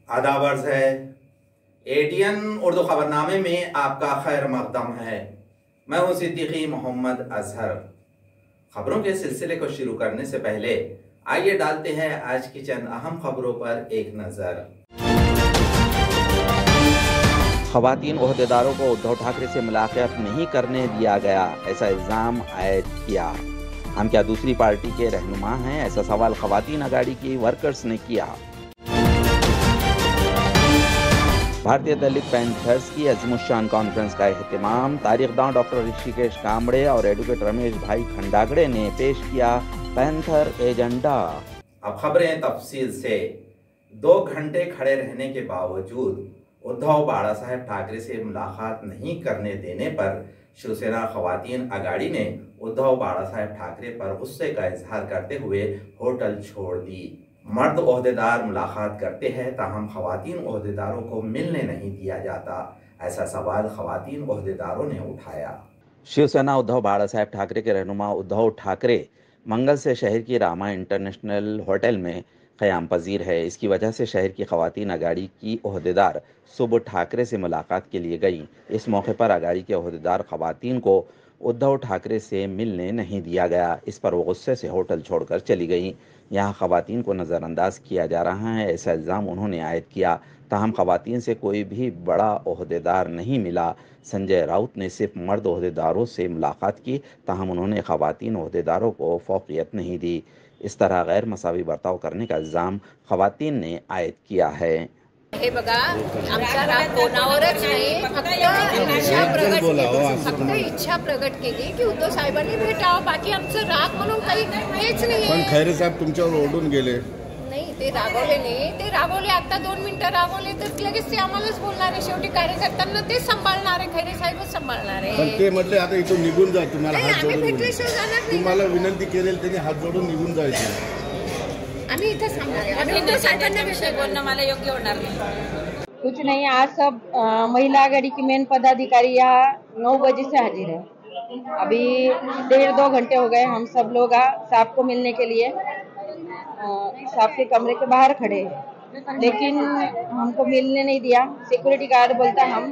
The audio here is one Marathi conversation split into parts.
आदाब अर्ज़ है। एटीएन उर्दू खबरनामे में आपका खैर मकदम है। मैं हूं सिद्दीकी मोहम्मद अजहर। खबरों के सिलसिले को शुरू करने से पहले आइए डालते हैं आज की चंद अहम खबरों पर एक नज़र। खवातीन ओहदेदारों को उद्धव ठाकरे से मुलाकात नहीं करने दिया गया, ऐसा इल्ज़ाम आयद किया। हम क्या दूसरी पार्टी के रहनुमा हैं, ऐसा सवाल खवातीन अगाड़ी की वर्कर्स ने किया। भारतीय दलित पैंथर्स की अज़ीमुश्शान कॉन्फ्रेंस का एहतमाम तारीखदां डॉक्टर ऋषिकेश कांबड़े और एडवोकेट रमेश भाई खंडागड़े ने पेश किया पैंथर एजेंडा। अब खबरें तफसील से। 2 घंटे खड़े रहने के बावजूद उद्धव बाड़ा साहेब ठाकरे से मुलाकात नहीं करने देने पर शिवसेना खवातीन अगाड़ी ने उद्धव बाड़ा साहेब ठाकरे पर गुस्से का इजहार करते हुए होटल छोड़ दी। मर्द ओहदेदार मुलाकात करते हैं ताहम खवातीन ओहदेदारों को मिलने नहीं दिया जाता, ऐसा सवाल खवातीन ओहदेदारों ने उठाया। शिवसेना उद्धव बाड़ा साहेब ठाकरे के रहनुमा उद्धव ठाकरे मंगल से शहर की रामा इंटरनेशनल होटल में क़याम पजीर है। इसकी वजह से शहर की खवातीन अगाड़ी की ओहदेदार सुबह ठाकरे से मुलाकात के लिए गईं। इस मौके पर अगाड़ी के ओहदेदार खवातीन को उद्धव ठाकरे से मिलने नहीं दिया गया। इस पर वो गुस्से से होटल छोड़कर चली गईं। यहाँ खवातीन को नज़रअंदाज किया जा रहा है, ऐसा इल्ज़ाम उन्होंने आयद किया। ताहम खवातीन से कोई भी बड़ा ओहदेदार नहीं मिला। संजय राउत ने सिर्फ मर्द ओहदेदारों से मुलाकात की, ताहम उन्होंने खवातीन ओहदेदारों को फौकियत नहीं दी। इस तरह गैर मसावी बर्ताव करने का इल्ज़ाम खवातीन ने आयद किया है। हे बघा, आमचा राग कोणावरच नाही, फक्त इच्छा प्रगट केली की उद्धव साहेबांनी भेटावं, बाकी आमचं राग म्हणून काही हेच नाही। पण खैरे साहेब तुमच्यावर ओढून गेले नाही, ते रागवले नाही, ते रागवले आता 2 मिनिटं रागवले तर लगेच ते आम्हालाच बोलणार आहे। शेवटी कार्यकर्त्यांना ते सांभाळणार आहे, खैरे साहेबच सांभाळणार आहे। पण ते म्हटले आता इथून निघून जा, तुम्हाला हात आम्ही जोडून भेटल्याशिवाय जाणार नाही। तुम्हाला विनंती केलेली त्यांनी हात जोडून निघून जायचे। आम्ही इथं सांगणार आहे, आम्ही उद्धव साहेबांना विषय बोलणं मला योग्य होणार नाही। कुछ नहीं, आज सब महिला आघाड़ी की मेन पदाधिकारी यहाँ 9 बजे से हाजिर है। अभी 1.5-2 घंटे हो गए हम सब लोग साहब को मिलने के लिए साहब के कमरे के बाहर खड़े हैं, लेकिन हमको मिलने नहीं दिया। सिक्योरिटी गार्ड बोलता हम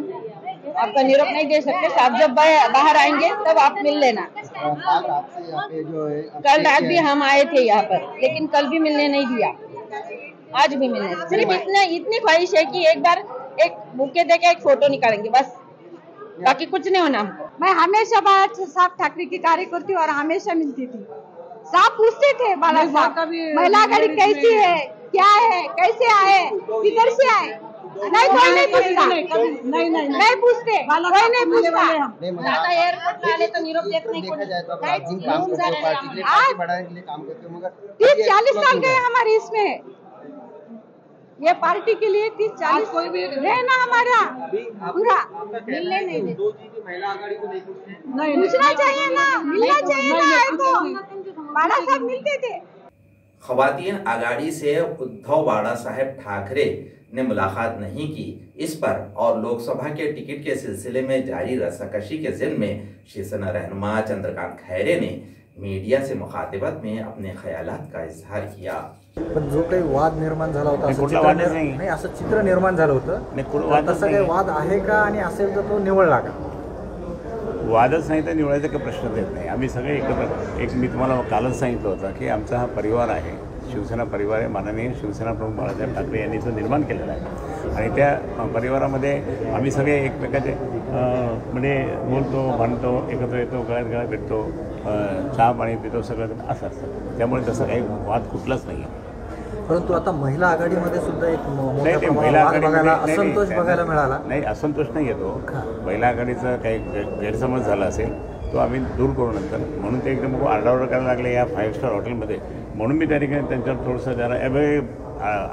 आपका निरोप नहीं दे सकते, साहब जब बाहर आएंगे तब आप मिल लेना। कल रात भी हम आए थे यहाँ पर, लेकिन कल भी मिलने नहीं दिया, आज भी मिलने। सिर्फ इतनी ख्वाहिश है कि एक बार एक बुके देके एक फोटो निकालेंगे बस, बाकी कुछ नहीं होना हमको। मैं हमेशा साहब ठाकरे की कार्यकर्ती और हमेशा मिलती थी। साहब पूछते थे बाला साहब महिला आघाड़ी कैसी है, क्या है, कैसे आए, किधर से आए। नहीं, कोई नहीं पूछता, नहीं पूछते, कोई नहीं पूछता। आता एयरपोर्ट में आने तो निरोप देख नहीं आज 30-40 साल गए हमारे इसमें, ये पार्टी के लिए 30-40 कोई भी रहना हमारा पूरा मिलने नहीं देते। पूछना चाहिए ना, मिलना चाहिए ना, बाड़ा साहब मिलते थे। खवातीन अगाड़ी से उद्धव बाड़ा साहेब ठाकरे ने मुलाकात नहीं की, इस पर और लोकसभा के टिकट के सिलसिले में जारी रस्साकशी के ज़िम्न में शिवसेना रहनुमा चंद्रकांत खैरे ने मीडिया से मुखातिबत में अपने ख्यालात का इजहार किया। पण जो काही वाद निर्माण झाला होता, असं चित्र निर्माण झालं होतं, तसा काही वाद आहे का, आणि असेल तर तो निवळला का? वादच नाही तर निवडायचा काही प्रश्नच येत नाही। आम्ही सगळे एकत्र मी तुम्हाला कालच सांगितलं होतं की आमचा हा परिवार आहे, शिवसेना परिवार आहे। माननीय शिवसेना प्रमुख बाळासाहेब ठाकरे यांनी तो निर्माण केलेला आहे आणि त्या परिवारामध्ये आम्ही सगळे एकमेकाचे म्हणजे बोलतो, भांडतो, एकत्र येतो, गळ्यात भेटतो, चहा पाणी पितो, सगळं असं असतं। त्यामुळे तसं काही वाद कुठलाच नाही आहे। परंतु आता महिला आघाडीमध्ये सुद्धा एक महिला आघाडीला असंतोष बघायला मिळाला। नाही, असंतोष नाही येतो, महिला आघाडीचा काही गैरसमज झाला असेल तो आम्ही दूर करू नंतर, म्हणून ते एकदम आरडाओरडा करायला लागले या 5 स्टार हॉटेलमध्ये, म्हणून मी त्या ठिकाणी त्यांच्यावर थोडंसं जरा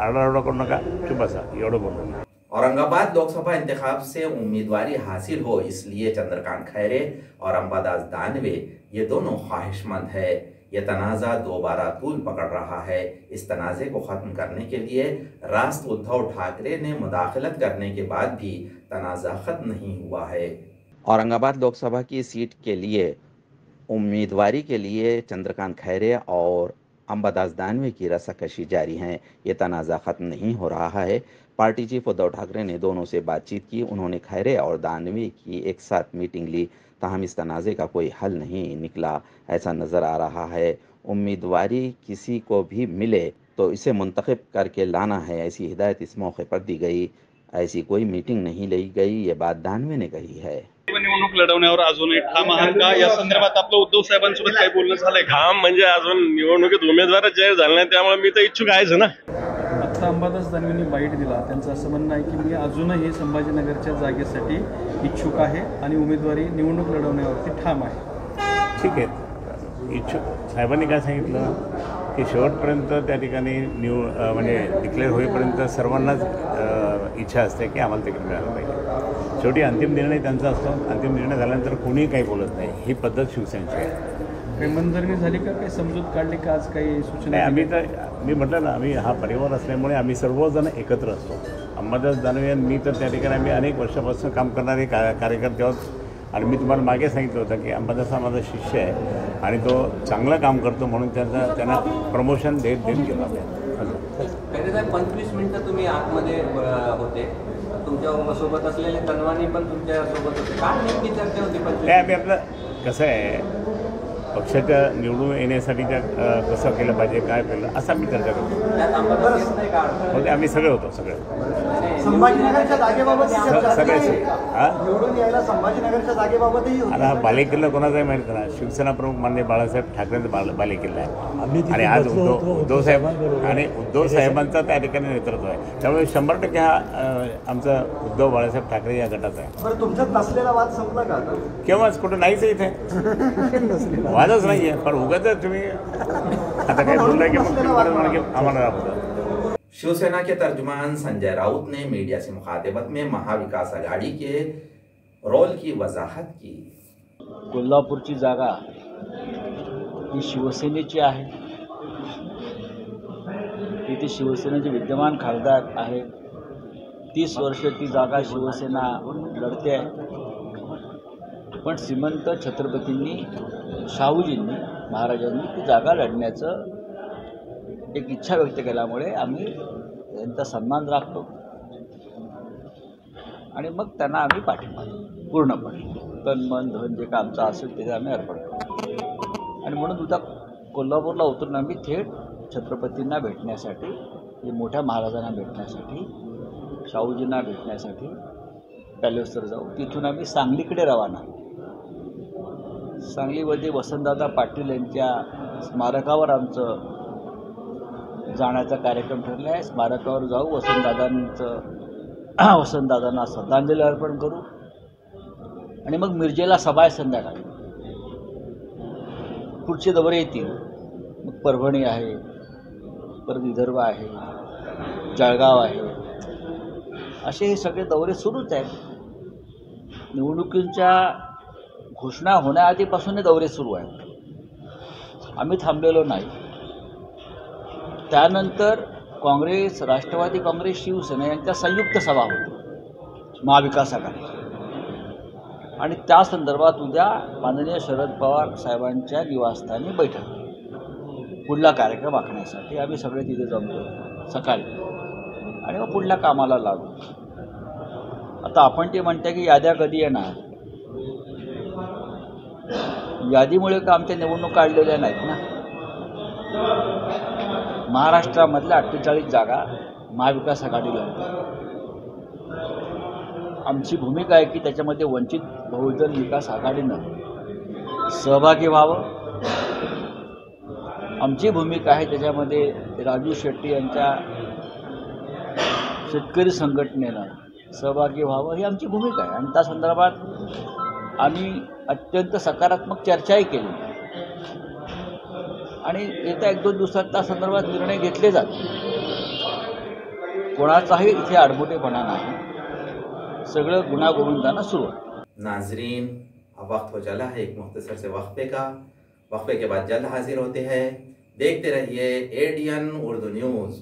आरडाओरडा करू नका, चुप बसा एवढं बोलतो। औरंगाबाद लोकसभा इंतखाब से उम्मीदवारी हासिल हो, इसलिए चंद्रकांत खैरे और अंबादास दानवे ये दोनों ख्वाहिशमंद है। ये तनाज़ा दोबारा तूल पकड़ रहा है। इस तनाज़े को ख़त्म करने के लिए राष्ट्र उद्धव ठाकरे ने मुदाखलत करने के बाद भी तनाज़ा ख़त्म नहीं हुआ है। औरंगाबाद लोकसभा की सीट के लिए उम्मीदवारी के लिए चंद्रकांत खैरे और अंबादास दानवे की रस्साकशी जारी है। ये तनाज़ा ख़त्म नहीं हो रहा है। पार्टी चीफ उद्धव ठाकरे ने दोनों से बातचीत की। उन्होंने खैरे और दानवे की एक साथ मीटिंग ली, ताहम इस तनाज़े का कोई हल नहीं निकला, ऐसा नज़र आ रहा है। उम्मीदवारी किसी को भी मिले तो इसे मुंतखब करके लाना है, ऐसी हिदायत इस मौके पर दी गई। ऐसी कोई मीटिंग नहीं ली गई, ये बात दानवे ने कही है। निवडणूक लढवण्यावर अजूनही ठाम आहात का? या संदर्भात आपलं उद्धव साहेबांसोबत काही बोलणं झालंय? ठाम म्हणजे अजून निवडणुकीत उमेदवारच जाहीर झाला नाही, त्यामुळे मी तर इच्छुक आहेच ना. आता अंबादास दानवेंनी बाईट दिला. त्यांचं असं म्हणणं आहे की मी अजूनही संभाजीनगरच्या जागेसाठी इच्छुक आहे आणि उमेदवारी निवडणूक लढवण्यावरती ठाम आहे. ठीक आहे. इच्छुक साहेबांनी काय सांगितलं की शेवटपर्यंत त्या ठिकाणी म्हणजे डिक्लेअर होईपर्यंत सर्वांनाच इच्छा असते की आम्हाला तिकीट मिळालं पाहिजे. शेवटी अंतिम निर्णय त्यांचा असतो. अंतिम निर्णय झाल्यानंतर कोणीही काही बोलत नाही. ही पद्धत शिवसेनेची आहे. काही मनधरणी झाली का? काही समजूत काढली का? आज काही सूचना? आम्ही तर मी म्हटलं ना, आम्ही हा परिवार असल्यामुळे आम्ही सर्वजण एकत्र असतो. अंबादास दानवे मी तर त्या ठिकाणी आम्ही अनेक वर्षापासून काम करणारे कार्यकर्ते आहोत. आणि मी तुम्हाला मागे सांगितलं होतं की अंबादास हा माझा शिष्य आहे आणि तो चांगलं काम करतो, म्हणून त्यांना प्रमोशन देत गेला. 25 मिनिटं तुम्ही आतमध्ये होते, तुमच्या सोबत असलेले तनवानी पण तुमच्या सोबत होते. काय नेमकी चर्चा होती? नाही, आम्ही आपलं कसं आहे, पक्षाच्या निवडून येण्यासाठी कसं केलं पाहिजे, काय केलं, असं आम्ही चर्चा करतो. होते आम्ही सगळे होतो. सगळे संभाजीनगरच्या जागेबाबत सगळे निवडून यायला संभाजीनगरच्या जागेबाबतही आता हा बालेकिल्ला कोणाचाही माहिती ना, शिवसेना प्रमुख माननीय बाळासाहेब ठाकरेंचा बालेकिल्ला आहे. आणि आज उद्धव साहेबांचा त्या ठिकाणी नेतृत्व आहे. त्यामुळे 100% हा आमचा उद्धव बाळासाहेब ठाकरे या गटाचा आहे. बरं, तुमच्यात नसलेला वाद संपला का? केव्हाच कुठं नाहीच इथे वादच नाही आहे. पण उगाच तुम्ही आता काय बोललाय की आम्हाला राबवतं. शिवसेना के तर्जुमान संजय राउत ने मीडिया से मुखातिबत में महाविकास आघाड़ी के रोल की वजाहत की. कोल्हापूरची जागा ही शिवसेनेची आहे. तिथे शिवसेनेचे विद्यमान खासदार आहेत. 30 वर्ष ती जागा शिवसेना लढते आहे. पण श्रीमंत छत्रपतींनी, शाहूजींनी, महाराजांनी ती जागा लढण्याचं एक इच्छा व्यक्त केल्यामुळे आम्ही त्यांचा सन्मान राखतो आणि मग त्यांना आम्ही पाठिंबा पूर्णपणे तन मन धन जे का आमचं असेल ते आम्ही अर्पण करतो. आणि म्हणून उद्या कोल्हापूरला उतरून आम्ही थेट छत्रपतींना भेटण्यासाठी, मोठ्या महाराजांना भेटण्यासाठी, शाहूजींना भेटण्यासाठी पॅलेसवर जाऊ. तिथून आम्ही सांगलीकडे रवाना. सांगलीमध्ये वसंतदादा पाटील यांच्या स्मारकावर आमचं जाण्याचा कार्यक्रम ठरला आहे. स्मारकावर जाऊ, वसंतदादांना श्रद्धांजली अर्पण करू आणि मग मिरजेला सभा आहे संध्याकाळी. पुढचे दौरे येतील. मग परभणी आहे, परत विदर्भ आहे, जळगाव आहे, असे हे सगळे दौरे सुरूच आहेत. निवडणुकींच्या घोषणा होण्याआधीपासून हे दौरे सुरू आहेत. आम्ही थांबलेलो नाही. त्यानंतर काँग्रेस, राष्ट्रवादी काँग्रेस, शिवसेना यांच्या संयुक्त सभा होती महाविकास आघाडी. आणि त्या संदर्भात उद्या माननीय शरद पवार साहेबांच्या निवासस्थानी बैठक, पुढला कार्यक्रम आखण्यासाठी आम्ही सगळे तिथे जमलो सकाळी आणि मग पुढल्या कामाला लागू. आता आपण ते म्हणते की याद्या कधी येणार, यादीमुळे का आमच्या निवडणूक काढलेल्या नाहीत ना. महाराष्ट्रामधल्या 48 जागा महाविकास आघाडीला आमची भूमिका आहे की त्याच्यामध्ये वंचित बहुजन विकास आघाडीनं सहभागी व्हावं. आमची भूमिका आहे त्याच्यामध्ये राजू शेट्टी यांच्या शेतकरी संघटनेनं सहभागी व्हावं, ही आमची भूमिका आहे. आणि त्या संदर्भात आम्ही अत्यंत सकारात्मक चर्चाही केली आणि येत्या 1-2 दिवसात त्या संदर्भात निर्णय घेतले जातील. कोणाचाही इथे आडमुठेपणा नाही, सगळं गुणागोविंदानं सुरू आहे. नाजरीन, अब वक्त हो चला है एक मुख्तसर से वक्फे का. वक्फे के बाद जल्द हाजिर होते हैं. देखते रहिए ADN उर्दू न्यूज़.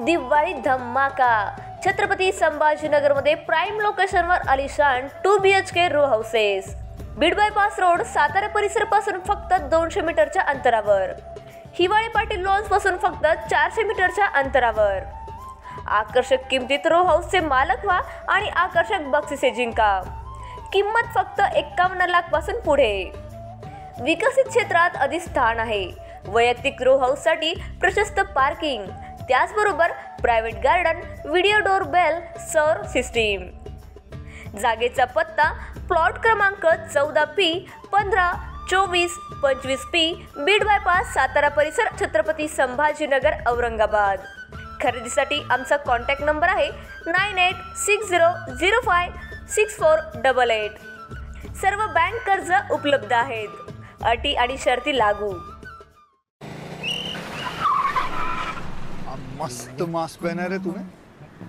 दिवाळी धमाका. छत्रपती संभाजीनगरमध्ये प्राईम लोकेशनवर आलिशान 2 BHK row houses. Beed bypass road Satara परिसरापासून फक्त 200 मीटरच्या अंतरावर. हिवाळी पाटील लॉन्स पासून फक्त 400 मीटरच्या अंतरावर. आकर्षक किमतीत रो हाऊसचे मालक व्हा आणि आकर्षक बक्षिसे जिंका. किंमत फक्त 51 लाख पासून पुढे. विकसित क्षेत्रात अधिष्ठान आहे. वैयक्तिक रो हाऊससाठी प्रशस्त पार्किंग, त्याचबरोबर private garden, video doorbell, सौर सिस्टीम. जागेचा पत्ता प्लॉट क्रमांक 14P 15 24 25P Beed bypass Satara परिसर, छत्रपती संभाजीनगर, औरंगाबाद. खरेदीसाठी आमचा कॉन्टॅक्ट नंबर आहे 9860056488. सर्व बँक कर्ज उपलब्ध आहेत. अटी आणि शर्ती लागू. मस्त मास्क पहना रे तूने.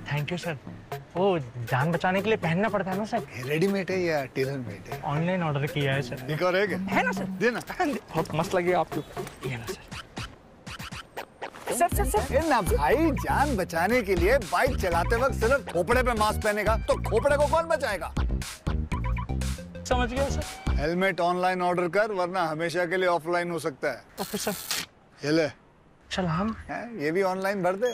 Thank you sir. वो जान बचाने के लिए पहनना पड़ता है ना सर. रेडीमेड है या टेलर मेड है? ऑनलाइन ऑर्डर किया है सर. एक और है ना सर. देना. बहुत मस्त लगे आपको. ये ना सर. सर ना भाई, जान बचाने के लिए बाइक चलाते वक्त सिर्फ खोपड़े पे मास्क पहनेगा तो खोपड़े को कौन बचाएगा? समझ गया सर. हेलमेट ऑनलाइन ऑर्डर कर, वरना हमेशा के लिए ऑफलाइन हो सकता है. Okay sir. ये ले. चल हम ये भी ऑनलाइन भर दे.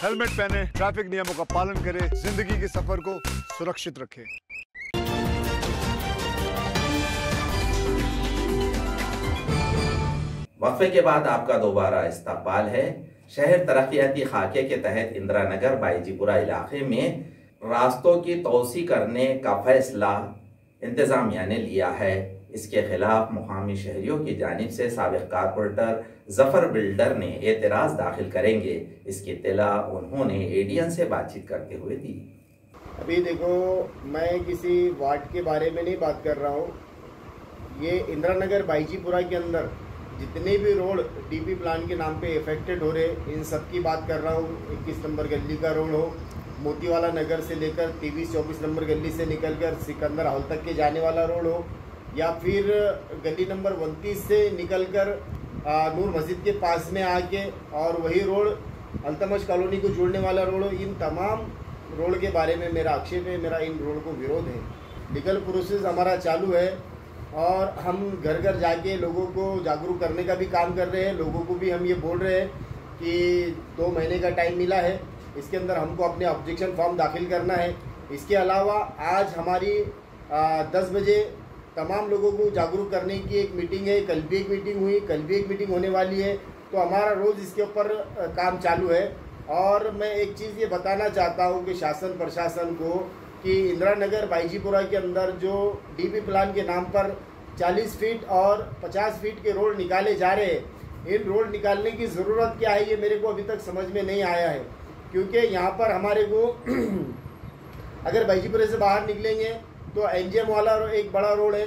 हेलमेट पहने, ट्रैफिक नियमों का पालन करे, जिंदगी के सफर को सुरक्षित रखे. वक्फे के बाद आपका दोबारा इस्तकबाल है. शहर तरक्याती खाके के तहत इंदिरा नगर बाईजीपुरा इलाके में रास्तों की तोसी करने का फैसला इंतजामिया ने लिया है. इसके खिलाफ मुकामी शहरियों की जानिब से साबिक कारपोरेटर जफर बिल्डर ने एतराज़ दाखिल करेंगे. इसकी इत्तला उन्होंने ADN से बातचीत करते हुए दी. अभी देखो, मैं किसी वार्ड के बारे में नहीं बात कर रहा हूँ. ये इंदिरा नगर बाईजीपुरा के अंदर जितने भी रोड DP प्लान के नाम पे इफेक्टेड हो रहे, इन सब की बात कर रहा हूँ. 21 नंबर गली का रोड हो, मोतीवाला नगर से लेकर 23-24 नंबर गली से निकलकर सिकंदर हॉल तक के जाने वाला रोड हो, या फिर गली नंबर 29 से निकलकर नूर मस्जिद के पास में आके और वही रोड अल्तमश कॉलोनी को जोड़ने वाला रोड हो. इन तमाम रोड के बारे में मेरा आक्षेप है, मेरा इन रोड को विरोध है. लीगल प्रोसेस हमारा चालू है और हम घर घर जाके लोगों को जागरूक करने का भी काम कर रहे हैं. लोगों को भी हम ये बोल रहे हैं कि 2 महीने का टाइम मिला है, इसके अंदर हमको अपने ऑब्जेक्शन फॉर्म दाखिल करना है. इसके अलावा आज हमारी 10 बजे तमाम लोगों को जागरूक करने की एक मीटिंग है. कल भी एक मीटिंग हुई, कल भी एक मीटिंग होने वाली है. तो हमारा रोज़ इसके ऊपर काम चालू है. और मैं एक चीज़ ये बताना चाहता हूँ कि शासन प्रशासन को कि इंदिरा नगर बाईजीपुरा के अंदर जो DP प्लान के नाम पर 40 फीट और 50 फीट के रोड निकाले जा रहे हैं, इन रोड निकालने की ज़रूरत क्या है ये मेरे को अभी तक समझ में नहीं आया है. क्योंकि यहाँ पर हमारे को अगर बाईजीपुरा से बाहर निकलेंगे तो NGM वाला एक बड़ा रोड है.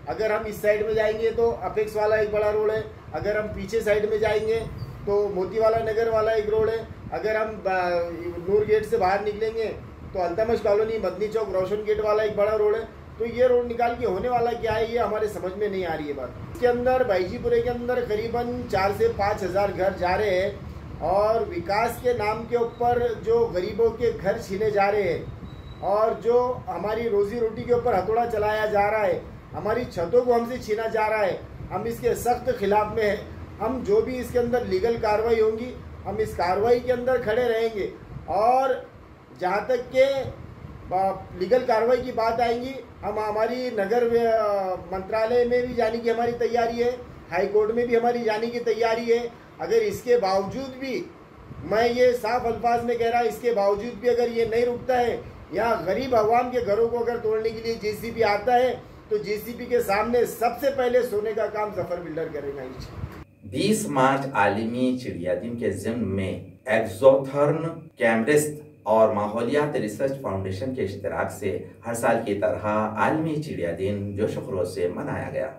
अगर हम इस साइड में जाएंगे तो अपेक्स वाला एक बड़ा रोड है. अगर हम पीछे साइड में जाएंगे तो मोतीवाला नगर वाला एक रोड है. अगर हम नूर गेट से बाहर निकलेंगे तो अल्तमश कॉलोनी, मदनी चौक, रोशन गेट वाला एक बड़ा रोड है. तो ये रोड निकाल के होने वाला क्या है, ये हमारे समझ में नहीं आ रही है बात। इसके अंदर बाईजीपुरे के अंदर करीबन 4 से 5 हज़ार घर जा रहे हैं और विकास के नाम के ऊपर जो गरीबों के घर छीने जा रहे हैं और जो हमारी रोजी रोटी के ऊपर हथौड़ा चलाया जा रहा है, हमारी छतों को हमसे छीना जा रहा है, हम इसके सख्त खिलाफ में हैं। हम जो भी इसके अंदर लीगल कार्रवाई होंगी, हम इस कार्रवाई के अंदर खड़े रहेंगे और जहाँ तक के लीगल कार्रवाई की बात आएंगी, हम हमारी नगर मंत्रालय में भी जाने की हमारी तैयारी है, हाई कोर्ट में भी हमारी जाने की तैयारी है। अगर इसके बावजूद भी, मैं ये साफ अल्फाज में कह रहा, इसके बावजूद भी अगर ये नहीं रुकता है, यहाँ गरीब अवाम के घरों को अगर तोड़ने के लिए जेसीबी आता है, तो जेसीबी के सामने सबसे पहले सोने का काम जफर बिल्डर करेगा। 20 मार्च आलमी चिड़िया दिन के ज़िम्न में एक्सोथर्न कैमरिस्ट और माहौलियात रिसर्च फाउंडेशन के इश्तिराक से हर साल की तरह आलमी चिड़िया दिन जोश खरोश से मनाया गया।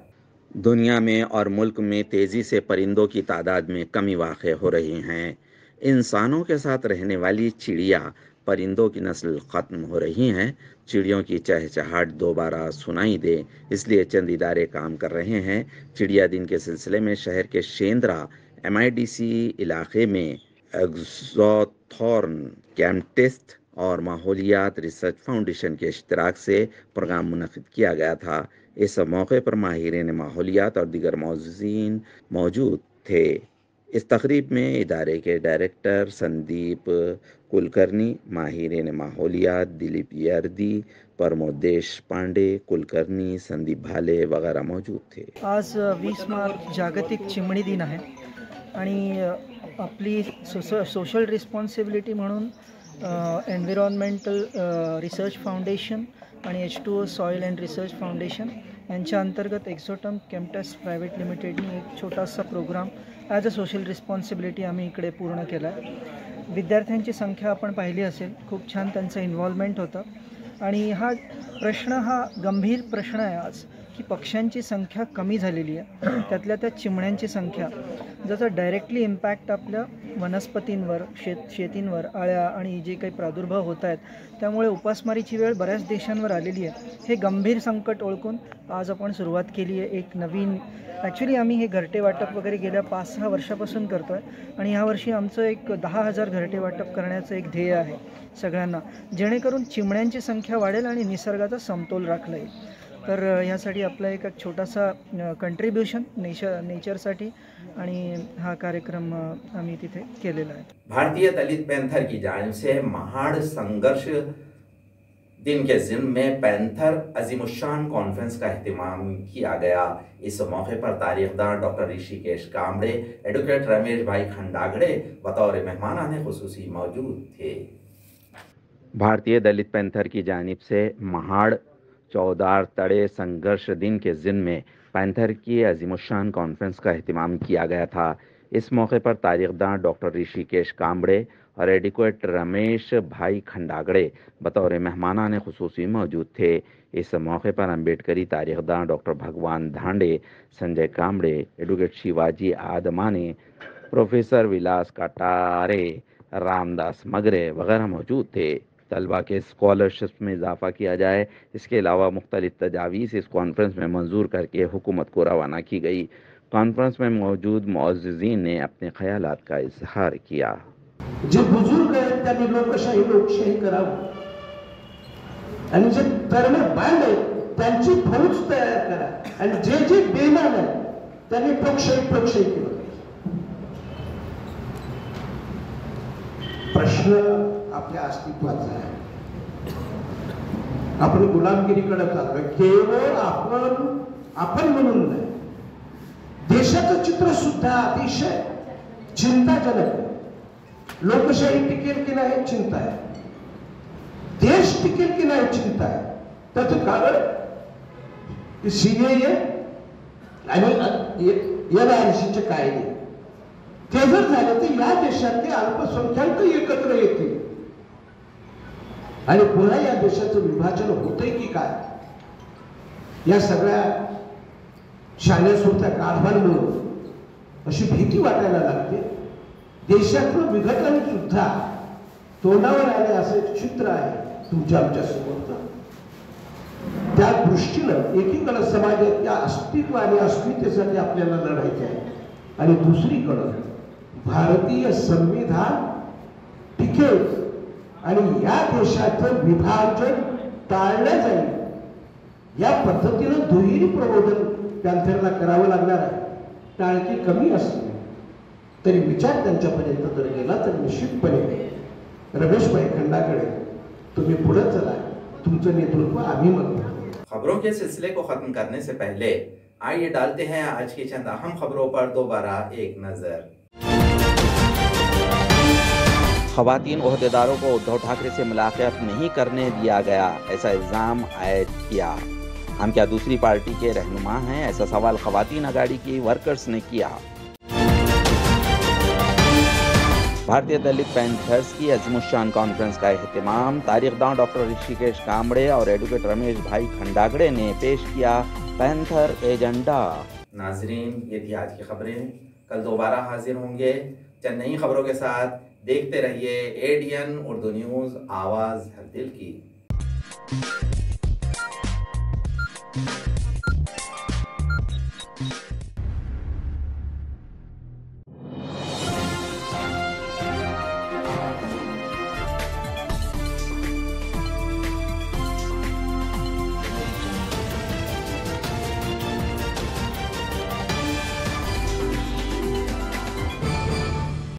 दुनिया में और मुल्क में तेज़ी से परिंदों की तादाद में कमी वाक़ई हो रही हैं। इंसानों के साथ रहने वाली चिड़िया परिंदों की नस्ल ख़त्म हो रही हैं। चिड़ियों की चहचहाट दोबारा सुनाई दे, इसलिए चंद इदारे काम कर रहे हैं। चिड़िया दिन के सिलसिले में शहर के शेंद्रा MIDC इलाके में एक्सोथॉर्न कैम्पटेस्ट और माहौलियात रिसर्च फाउंडेशन के इश्तिराक से प्रोग्राम मुनक़िद किया गया था। इस मौके पर माहिरीन माहौलियात और दीगर मौज़ून मौजूद थे। इस तकरीब में इदारे के डायरेक्टर संदीप कुलकर्णी, माहिरीन माहौलियात दिलीप यर्दी, प्रमोद देशपांडे, कुलकर्णी, संदीप भाले वगैरह मौजूद थे। आज 20 मार्च जागतिक चिमणी दिन आहे आणि आपली सोशल रिस्पॉन्सिबिलिटी म्हणून एन्व्हायरमेंटल रिसर्च फाउंडेशन आणि H2O soil and research foundation यांच्या अंतर्गत एक्सोटर्न कैम्पटेस्ट प्रायव्हेट लिमिटेडनी एक छोटासा programme as a social responsibility आम्ही इकडे पूर्ण केला आहे। विद्यार्थ्यांची संख्या आपण पाहिली असेल, खूप छान त्यांचं इन्व्हॉल्वमेंट होतं आणि हा प्रश्न हा गंभीर प्रश्न आहे आज की पक्ष्यांची संख्या कमी झालेली आहे, त्यातल्या त्या चिमण्यांची संख्या, ज्याचा डायरेक्टली इम्पॅक्ट आपल्या वनस्पतींवर, शेतींवर, अळ्या आणि जे काही प्रादुर्भाव होत आहेत त्यामुळे उपासमारीची वेळ बऱ्याच देशांवर आलेली आहे। हे गंभीर संकट ओळखून आज आपण सुरुवात केली आहे एक नवीन, ॲक्च्युली आम्ही हे घरटे वाटप वगैरे गेल्या 5-6 वर्षापासून करतो आहे आणि यावर्षी आमचं एक 10,000 घरटे वाटप करण्याचं एक ध्येय आहे सगळ्यांना, जेणेकरून चिमण्यांची संख्या वाढेल आणि निसर्गाचा समतोल राखला येईल। तर यासाठी आपला एक छोटासा कंट्रीब्यूशन नेचरसाठी आणि हा कार्यक्रम आम्ही तिथे केलेला आहे। भारतीय दलित पैंथर की जानिब से महाड़ संघर्ष दिन के ज़िम्न में पैंथर अजीमुशान कॉन्फ्रेंस का एहतमाम किया गया। इस मौके पर तारीखदार डॉक्टर ऋषिकेश कामड़े, एडवोकेट रमेश भाई खंडागड़े बतौर मेहमानाने खुसूसी मौजूद थे। भारतीय दलित पैंथर की जानिब से महाड़ चौदार तड़े संघर्ष दिन के ज़िम्न में पैंथर की अजीमुशान कॉन्फ्रेंस का एहतमाम किया गया था। इस मौके पर तारीखदार डॉक्टर ऋषिकेश कामड़े और एडवोकेट रमेश भाई खंडागड़े बतौर मेहमानाने खुसूसी मौजूद थे। इस मौके पर अम्बेडकरी तारीखदार डॉक्टर भगवान धांडे, संजय कामड़े, एडवोकेट शिवाजी आदमाने, प्रोफेसर विलास कटारे, रामदास मगरे वगैरह मौजूद थे। तलबा के स्कॉलरशिप में इजाफा किया जाए, इसके अलावा मुख्तलिफ तजावीज़ इस कॉन्फ्रेंस में मंजूर करके हुकूमत को रवाना की गई। कॉन्फ्रेंस में मौजूद मुअज़्ज़िज़ीन ने अपने ख्यालात का इजहार किया। जे बुजुर्ग आहेत त्यांनी लोकशाही करावं आणि जे तरुण बांड आहेत त्यांची फौज तयार करा आणि जे जे बेईमान आहेत त्यांनी लोकशाही केलं। प्रश्न आपल्या अस्तित्वाचा आहे, आपण गुलामगिरीकडे चाललोय, केवळ आपण म्हणून नाही, देशाचं चित्र सुद्धा अतिशय चिंताजनक आहे। लोकशाही टिकेल की नाही चिंता आहे, देश टिकेल की नाही चिंता आहे। त्याचं कारण CAA आणि NRC कायदे ते जर झाले तर या देशातले अल्पसंख्याक एकत्र येतील आणि पुन्हा या देशाचं विभाजन होतंय की काय, या सगळ्या शाण्यासुरत्या कारभारामुळे अशी भीती वाटायला लागते। देशाचं विघटन सुद्धा तोंडावर आले असं चित्र आहे तुमच्या आमच्या समोरचं। त्या दृष्टीनं एकीकडे समाजाच्या अस्तित्व आणि अस्मितेसाठी आपल्याला लढायचं आहे आणि दुसरीकडं भारतीय संविधान टिकेल आणि या देशाचं विभाजन टाळलं जाईल या पद्धतीनं दुहेरी प्रबोधन पॅन्थरला करावं लागणार आहे. टाळकी कमी असली तरी विचार त्यांच्यापर्यंत जर गेला तर निश्चितपणे रमेशभाई खंडाकडे तुम्ही पुढे चला, तुमचं नेतृत्व आम्ही म्हणतो. खबरों के सिलसिले को खत्म करने से पहले आइए डालते हैं आज की चंद अहम खबरों पर दोबारा एक नजर। खवातीन ओहदेदारों को उद्धव ठाकरे से मुलाकात नहीं करने दिया गया, ऐसा इल्जाम आयद किया। हम क्या दूसरी पार्टी के रहनुमा हैं, ऐसा सवाल खवातीन अगाड़ी की वर्कर्स ने किया। भारतीय दलित पैंथर्स की अज़ीमुश्शान कॉन्फ्रेंस का एहतमाम तारीखदां डॉक्टर ऋषिकेश कांबड़े और एडवोकेट रमेश भाई खंडागड़े ने पेश किया पैंथर एजेंडा। नाजरीन, ये थी आज की खबरें। कल दोबारा हाजिर होंगे चंद नई खबरों के साथ। देखते रहिए एडीएन उर्दू न्यूज़, आवाज़ हर दिल की।